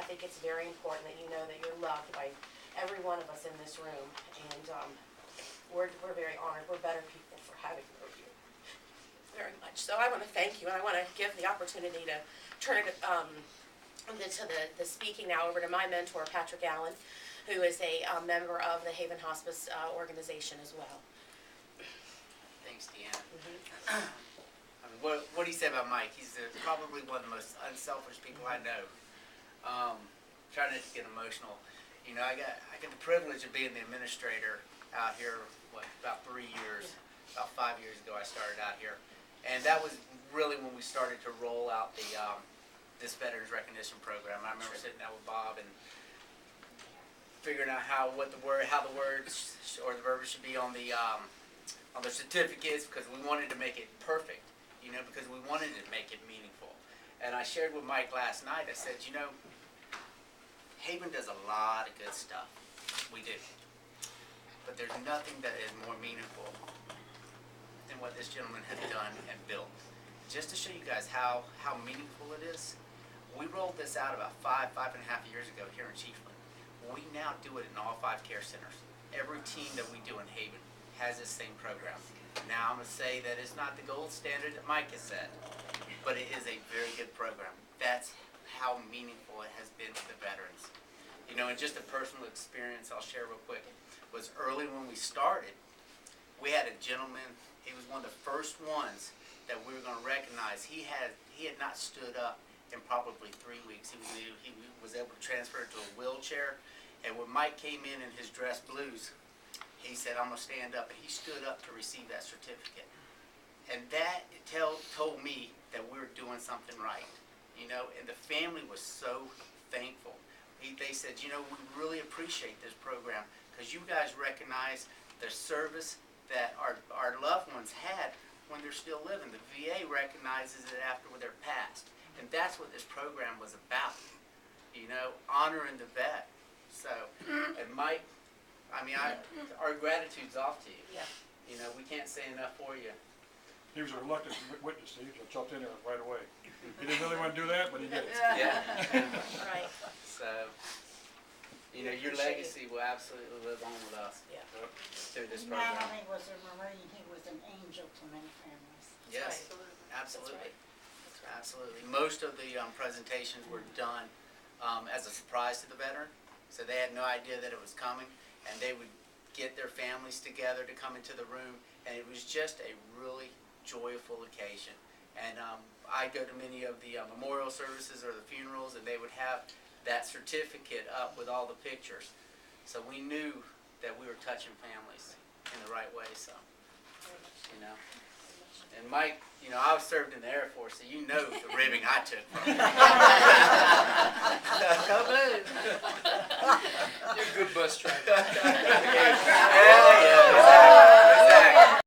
I think it's very important that you know that you're loved by every one of us in this room, and we're very honored. We're better people for having you here. Very much. So I want to thank you, and I want to give the opportunity to turn it to the speaking now over to my mentor, Patrick Allen, who is a member of the Haven Hospice organization as well. Thanks, Deanna. I mean, what he said about Mike, he's probably one of the most unselfish people I know. Trying not to get emotional. You know, I got the privilege of being the administrator out here, about 3 years, about 5 years ago I started out here. And that was really when we started to roll out this Veterans Recognition Program. I remember sitting down with Bob and figuring out how the words or the verbiage should be on the certificates, because we wanted to make it perfect, you know, because we wanted to make it meaningful. And I shared with Mike last night, I said, you know, Haven does a lot of good stuff. We do. But there's nothing that is more meaningful than what this gentleman has done and built. Just to show you guys how meaningful it is, we rolled this out about 5.5 years ago here in Chiefland. We now do it in all 5 care centers. Every team that we do in Haven has this same program. Now I'm going to say that it's not the gold standard that Mike has said, but it is a very good program. That's how meaningful it has been to the veterans. You know, and just a personal experience I'll share real quick was early when we started, we had a gentleman, he was one of the first ones that we were going to recognize. He had not stood up in probably 3 weeks. He was able to transfer to a wheelchair, and when Mike came in his dress blues, he said, I'm going to stand up, and he stood up to receive that certificate. And that told me that we were doing something right, you know, and the family was so thankful. They said, you know, we really appreciate this program because you guys recognize the service that our loved ones had when they're still living. The VA recognizes it after they're passed. And that's what this program was about, you know, honoring the vet. So, and Mike, I mean, our gratitude's off to you. Yeah. You know, we can't say enough for you. He was a reluctant witness, Steve, so jumped in there right away. He didn't really want to do that, but he did. Yeah. Right. So, you know, your legacy will absolutely live on with us through this program. Not only was a Marine, he was an angel to many families. Yes, Right. absolutely. That's right. Absolutely. Most of the presentations were done as a surprise to the veteran, so they had no idea that it was coming, and they would get their families together to come into the room, and it was just a really joyful occasion. And I go to many of the memorial services or the funerals, and they would have that certificate up with all the pictures. So we knew that we were touching families in the right way, so, you know. And Mike, you know, I was served in the Air Force, so you know the ribbing I took from him. You're a good bus driver.